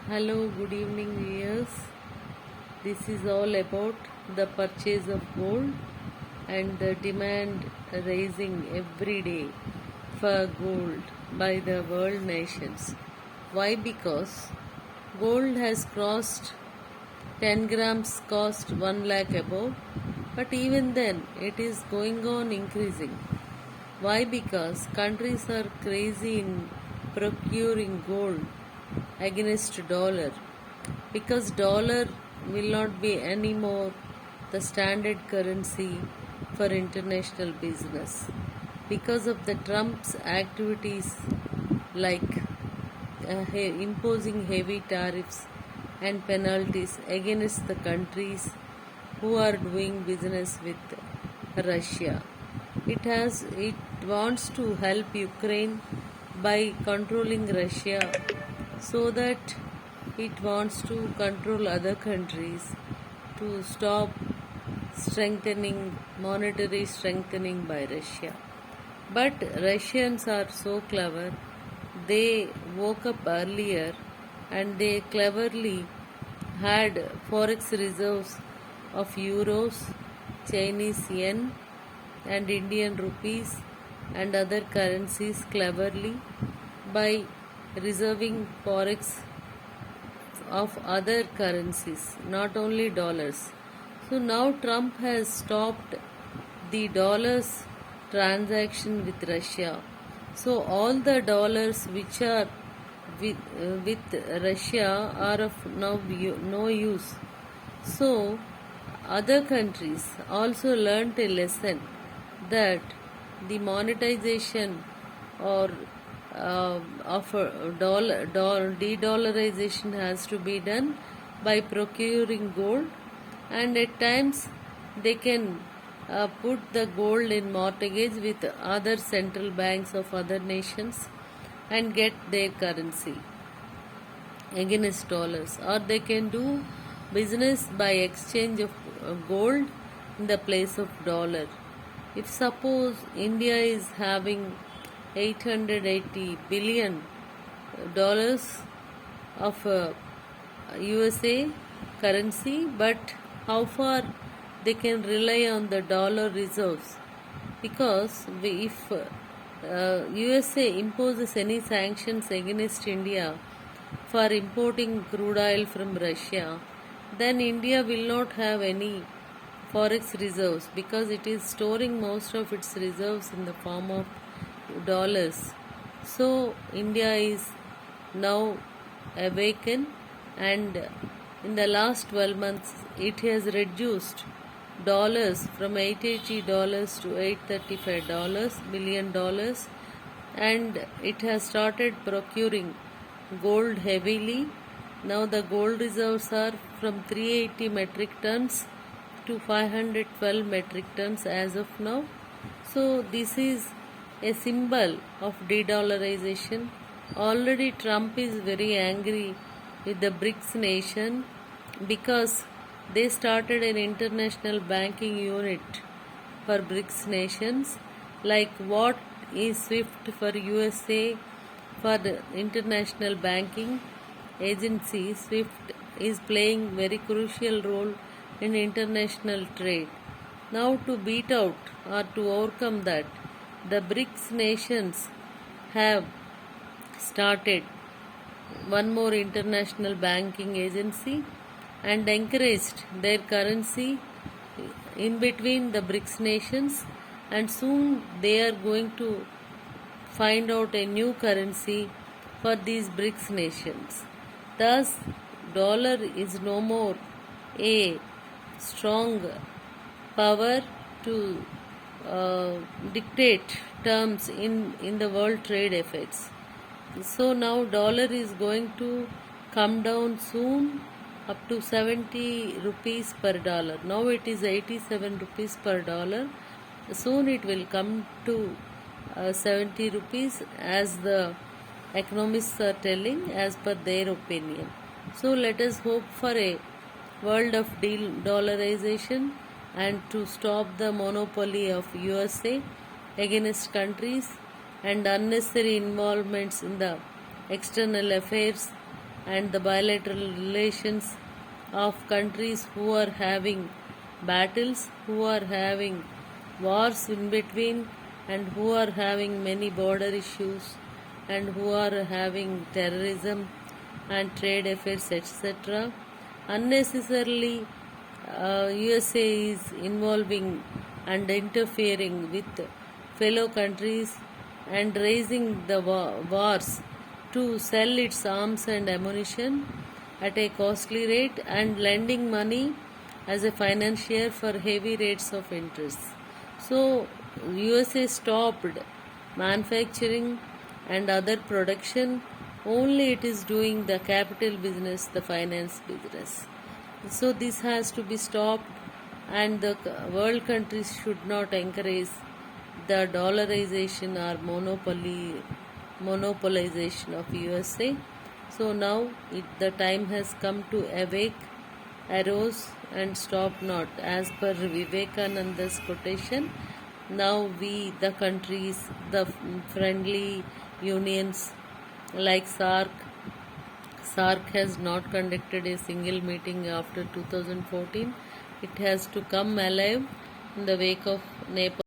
Hello, good evening, viewers. This is all about the purchase of gold and the demand rising every day for gold by the world nations. Why? Because gold has crossed 10 grams cost 1 lakh above, but even then it is going on increasing. Why? Because countries are crazy in procuring gold against dollar, because dollar will not be anymore the standard currency for international business because of the Trump's activities like imposing heavy tariffs and penalties against the countries who are doing business with Russia. It wants to help Ukraine by controlling Russia, so that it wants to control other countries to stop monetary strengthening by Russia. But Russians are so clever. They woke up earlier and they cleverly had forex reserves of euros, Chinese yen, and Indian rupees and other currencies cleverly by reserving forex of other currencies, not only dollars. So now Trump has stopped the dollars transaction with Russia. So all the dollars which are with Russia are of now no use. So other countries also learnt a lesson that the monetization or of a de-dollarization has to be done by procuring gold, and at times they can put the gold in mortgage with other central banks of other nations and get their currency against dollars, or they can do business by exchange of gold in the place of dollar. If suppose India is having 880 billion dollars of USA currency, but how far they can rely on the dollar reserves? Because if USA imposes any sanctions against India for importing crude oil from Russia, then India will not have any forex reserves, because it is storing most of its reserves in the form of dollars. So India is now awakened, and in the last 12 months it has reduced dollars from $880 to $835 billion dollars, and it has started procuring gold heavily. Now the gold reserves are from 380 metric tons to 512 metric tons as of now. So this is a symbol of de-dollarization. Already Trump is very angry with the BRICS nation because they started an international banking unit for BRICS nations. Like, what is SWIFT for USA? For the international banking agency, SWIFT is playing very crucial role in international trade. Now to beat out or to overcome that, the BRICS nations have started one more international banking agency and encouraged their currency in between the BRICS nations, and soon they are going to find out a new currency for these BRICS nations. Thus, dollar is no more a strong power to dictate terms in the world trade affairs. So now dollar is going to come down soon up to 70 rupees per dollar. Now it is 87 rupees per dollar. Soon it will come to 70 rupees, as the economists are telling, as per their opinion. So let us hope for a world of dollarization and to stop the monopoly of USA against countries and unnecessary involvements in the external affairs and the bilateral relations of countries who are having battles, who are having wars in between, and who are having many border issues, and who are having terrorism and trade affairs, etc. Unnecessarily, USA is involving and interfering with fellow countries and raising the wars to sell its arms and ammunition at a costly rate and lending money as a financier for heavy rates of interest. So, USA stopped manufacturing and other production, only it is doing the capital business, the finance business. So, this has to be stopped, and the world countries should not encourage the dollarization or monopolization of USA. So now the time has come to awake, arose, and stop not. As per Vivekananda's quotation, now we, the countries, the friendly unions like SARC has not conducted a single meeting after 2014. It has to come alive in the wake of Nepal.